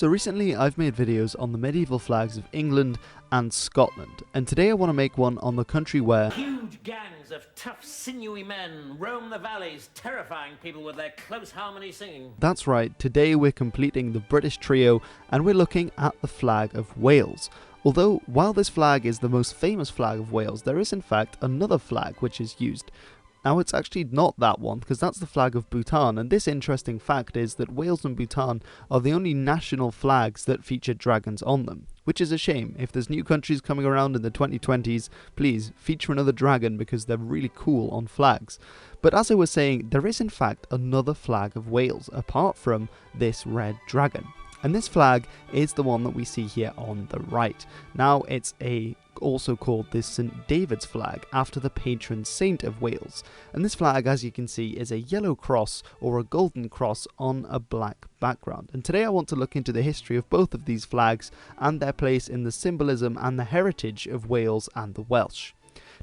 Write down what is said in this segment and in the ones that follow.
So recently I've made videos on the medieval flags of England and Scotland, and today I want to make one on the country where huge gangs of tough, sinewy men roam the valleys, terrifying people with their close harmony singing. That's right, today we're completing the British trio and we're looking at the flag of Wales. Although, while this flag is the most famous flag of Wales, there is in fact another flag which is used. Now it's actually not that one, because that's the flag of Bhutan, and this interesting fact is that Wales and Bhutan are the only national flags that feature dragons on them, which is a shame. If there's new countries coming around in the 2020s, please feature another dragon because they're really cool on flags. But as I was saying, there is in fact another flag of Wales apart from this red dragon. And this flag is the one that we see here on the right. Now it's also called the St. David's flag after the patron saint of Wales. And this flag, as you can see, is a yellow cross or a golden cross on a black background. And today I want to look into the history of both of these flags and their place in the symbolism and the heritage of Wales and the Welsh.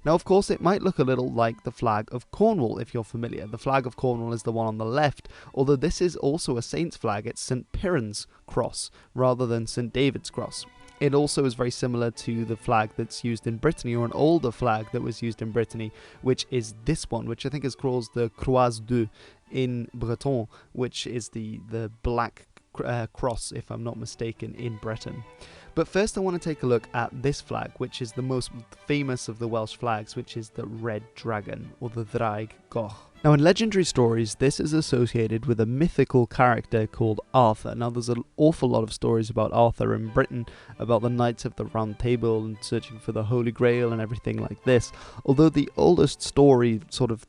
Now, of course, it might look a little like the flag of Cornwall if you're familiar. The flag of Cornwall is the one on the left, although this is also a saint's flag. It's St. Piran's cross rather than St. David's cross. It also is very similar to the flag that's used in Brittany, or an older flag that was used in Brittany, which is this one, which I think is called the Croix d'Eu in Breton, which is the black cross, if I'm not mistaken, in Breton. But first I want to take a look at this flag, which is the most famous of the Welsh flags, which is the red dragon, or the Ddraig Goch. Now in legendary stories, this is associated with a mythical character called Arthur. Now there's an awful lot of stories about Arthur in Britain, about the Knights of the Round Table and searching for the Holy Grail and everything like this. Although the oldest story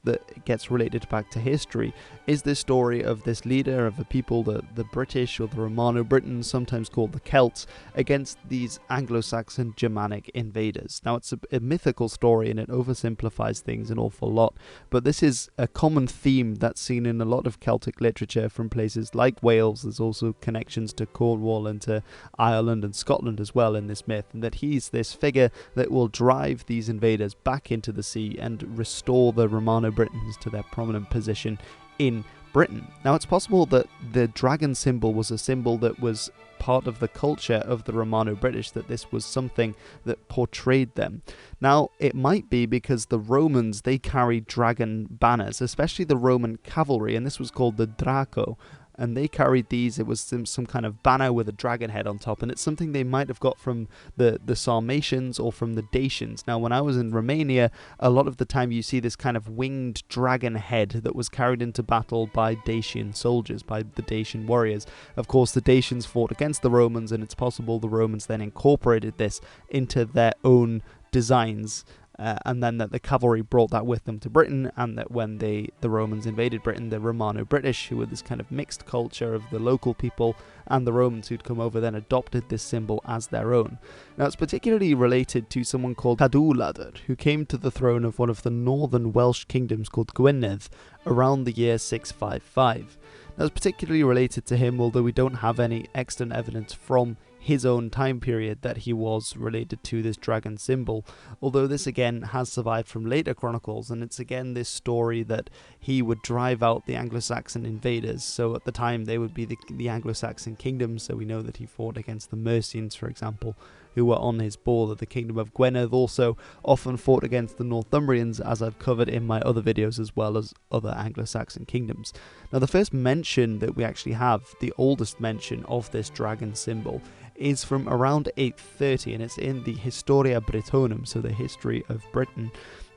that gets related back to history is this story of this leader of a people, the British or the Romano-Britons, sometimes called the Celts, against these Anglo-Saxon Germanic invaders. Now it's a mythical story and it oversimplifies things an awful lot, but this is a common theme that's seen in a lot of Celtic literature from places like Wales. There's also connections to Cornwall and to Ireland and Scotland as well in this myth, and that he's this figure that will drive these invaders back into the sea and restore the Romano-Britons to their prominent position in Britain. Now it's possible that the dragon symbol was a symbol that was part of the culture of the Romano-British, that this was something that portrayed them. Now it might be because the Romans, they carried dragon banners, especially the Roman cavalry, and this was called the Draco. And they carried these, it was some kind of banner with a dragon head on top, and it's something they might have got from the Sarmatians or from the Dacians. Now, when I was in Romania, a lot of the time you see this kind of winged dragon head that was carried into battle by Dacian soldiers, by the Dacian warriors. Of course, the Dacians fought against the Romans, and it's possible the Romans then incorporated this into their own designs. And then that the cavalry brought that with them to Britain, and that when the Romans invaded Britain, the Romano-British, who were this kind of mixed culture of the local people and the Romans who'd come over, then adopted this symbol as their own. Now it's particularly related to someone called Cadwaladr, who came to the throne of one of the northern Welsh kingdoms called Gwynedd around the year 655. Now it's particularly related to him, although we don't have any extant evidence from his own time period that he was related to this dragon symbol, although this again has survived from later chronicles, and it's again this story that he would drive out the Anglo-Saxon invaders. So at the time they would be the Anglo-Saxon kingdoms, so we know that he fought against the Mercians, for example, who were on his border. The kingdom of Gwynedd also often fought against the Northumbrians, as I've covered in my other videos, as well as other Anglo-Saxon kingdoms. Now the first mention that we actually have, the oldest mention of this dragon symbol, is from around 830, and it's in the Historia Britonum, so the history of Britain.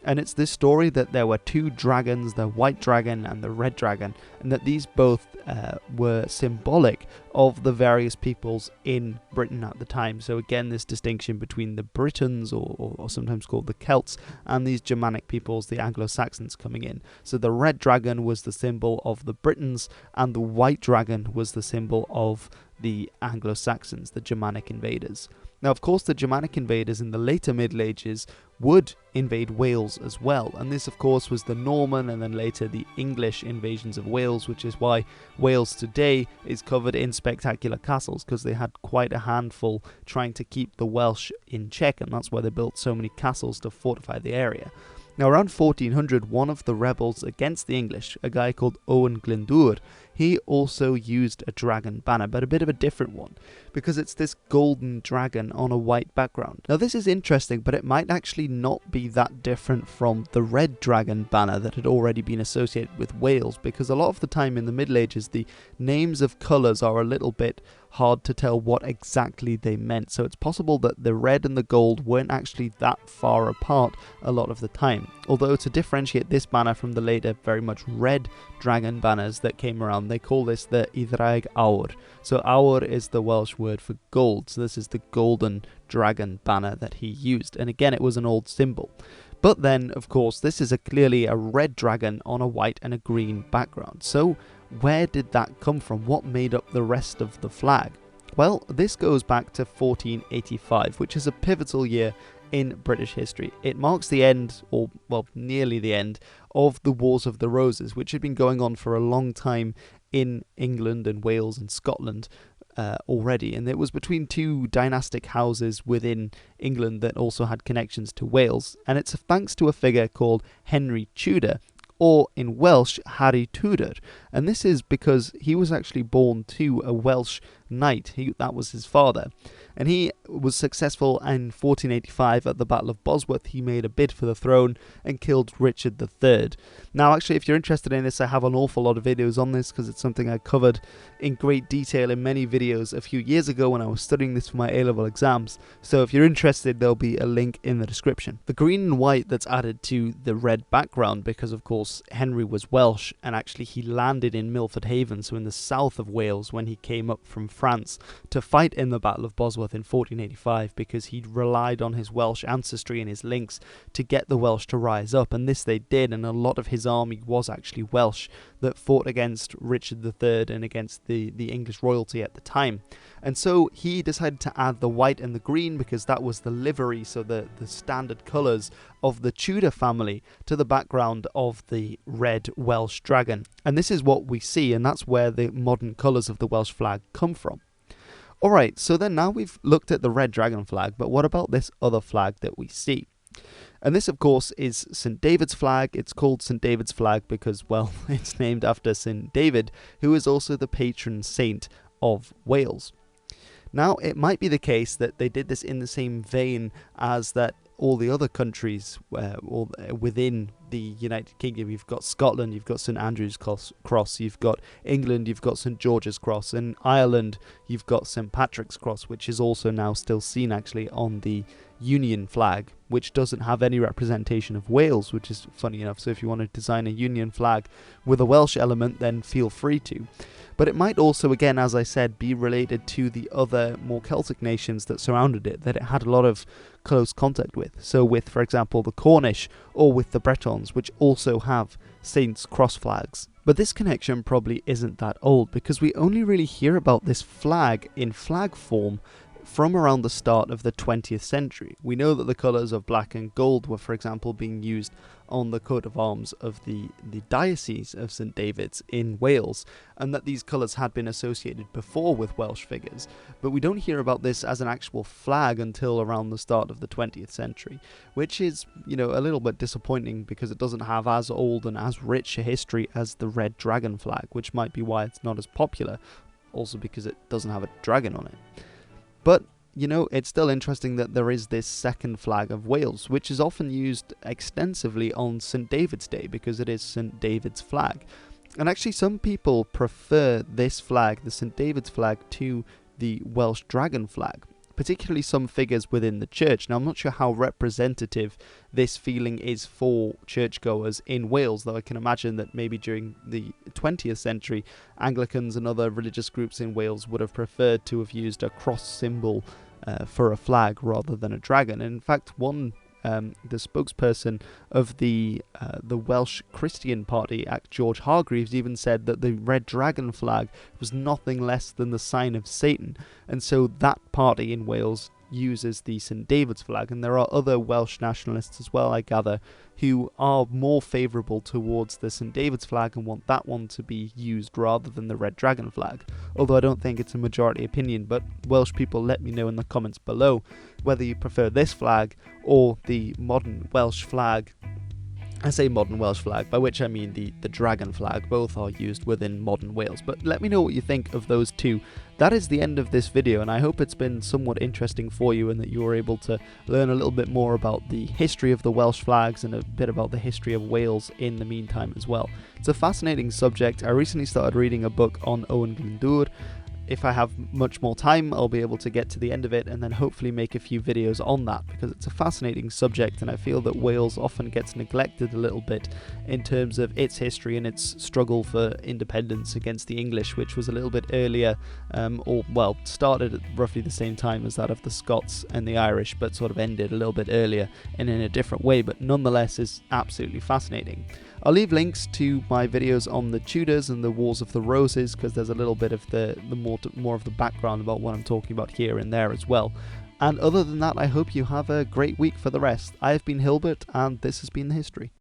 And it's this story that there were two dragons, the white dragon and the red dragon, and that these both were symbolic of the various peoples in Britain at the time. So again, this distinction between the Britons, or sometimes called the Celts, and these Germanic peoples, the Anglo-Saxons, coming in. So the red dragon was the symbol of the Britons, and the white dragon was the symbol of the Anglo-Saxons, the Germanic invaders. Now, of course, the Germanic invaders in the later Middle Ages would invade Wales as well, and this, of course, was the Norman and then later the English invasions of Wales, which is why Wales today is covered in spectacular castles, because they had quite a handful trying to keep the Welsh in check, and that's why they built so many castles to fortify the area. Now, around 1400, one of the rebels against the English, a guy called Owain Glyndŵr, he also used a dragon banner, but a bit of a different one, because it's this golden dragon on a white background. Now this is interesting, but it might actually not be that different from the red dragon banner that had already been associated with Wales, because a lot of the time in the Middle Ages the names of colours are a little bit hard to tell what exactly they meant, so it's possible that the red and the gold weren't actually that far apart a lot of the time. Although to differentiate this banner from the later very much red dragon banners that came around, they call this the Ddraig Goch. So awr is the Welsh word for gold, so this is the golden dragon banner that he used, and again it was an old symbol. But then of course this is clearly a red dragon on a white and a green background, so where did that come from? What made up the rest of the flag? Well, this goes back to 1485, which is a pivotal year in British history. It marks the end, or well, nearly the end, of the Wars of the Roses, which had been going on for a long time in England and Wales and Scotland already, and it was between two dynastic houses within England that also had connections to Wales, and it's thanks to a figure called Henry Tudor, or in Welsh, Harry Tudor, and this is because he was actually born to a Welsh knight. That was his father, and he was successful in 1485 at the Battle of Bosworth. He made a bid for the throne and killed Richard III. Now actually, if you're interested in this, I have an awful lot of videos on this because it's something I covered in great detail in many videos a few years ago when I was studying this for my A-level exams, so if you're interested there'll be a link in the description. The green and white that's added to the red background because of course Henry was Welsh, and actually he landed in Milford Haven, so in the south of Wales, when he came up from France to fight in the Battle of Bosworth in 1485, because he'd relied on his Welsh ancestry and his links to get the Welsh to rise up, and this they did, and a lot of his army was actually Welsh that fought against Richard III and against the English royalty at the time. And so he decided to add the white and the green because that was the livery, so the standard colours of the Tudor family, to the background of the red Welsh dragon. And this is what we see, and that's where the modern colours of the Welsh flag come from. Alright, so then now we've looked at the red dragon flag, but what about this other flag that we see? And this of course is St David's flag. It's called St David's flag because, well, it's named after St David, who is also the patron saint of Wales. Now, it might be the case that they did this in the same vein as that all the other countries within the United Kingdom. You've got Scotland, you've got St Andrew's Cross, you've got England, you've got St George's Cross, and Ireland you've got St Patrick's Cross, which is also now still seen actually on the Union flag, which doesn't have any representation of Wales, which is funny enough. So if you want to design a Union flag with a Welsh element, then feel free to. But it might also, again, as I said, be related to the other more Celtic nations that surrounded it, that it had a lot of close contact with. So with, for example, the Cornish, or with the Bretons, which also have Saints' Cross flags. But this connection probably isn't that old, because we only really hear about this flag in flag form from around the start of the 20th century. We know that the colours of black and gold were, for example, being used on the coat of arms of the Diocese of St David's in Wales, and that these colours had been associated before with Welsh figures, but we don't hear about this as an actual flag until around the start of the 20th century, which is, you know, a little bit disappointing because it doesn't have as old and as rich a history as the red dragon flag, which might be why it's not as popular, also because it doesn't have a dragon on it. But, you know, it's still interesting that there is this second flag of Wales, which is often used extensively on St David's Day because it is St David's flag. And actually some people prefer this flag, the St David's flag, to the Welsh dragon flag, particularly some figures within the church. Now, I'm not sure how representative this feeling is for churchgoers in Wales, though I can imagine that maybe during the 20th century, Anglicans and other religious groups in Wales would have preferred to have used a cross symbol for a flag rather than a dragon. And in fact, the spokesperson of the Welsh Christian Party, George Hargreaves, even said that the red dragon flag was nothing less than the sign of Satan, and so that party in Wales uses the St David's flag. And there are other Welsh nationalists as well, I gather, who are more favourable towards the St David's flag and want that one to be used rather than the red dragon flag, although I don't think it's a majority opinion. But Welsh people, let me know in the comments below whether you prefer this flag or the modern Welsh flag I say modern Welsh flag, by which I mean the dragon flag. Both are used within modern Wales, but let me know what you think of those two. That is the end of this video, and I hope it's been somewhat interesting for you and that you were able to learn a little bit more about the history of the Welsh flags and a bit about the history of Wales in the meantime as well. It's a fascinating subject. I recently started reading a book on Owain Glyndŵr. If I have much more time, I'll be able to get to the end of it and then hopefully make a few videos on that, because it's a fascinating subject, and I feel that Wales often gets neglected a little bit in terms of its history and its struggle for independence against the English, which was a little bit earlier, started at roughly the same time as that of the Scots and the Irish, but sort of ended a little bit earlier and in a different way, but nonetheless is absolutely fascinating. I'll leave links to my videos on the Tudors and the Wars of the Roses, because there's a little bit of the more of the background about what I'm talking about here and there as well. And other than that, I hope you have a great week for the rest. I have been Hilbert, and this has been The History.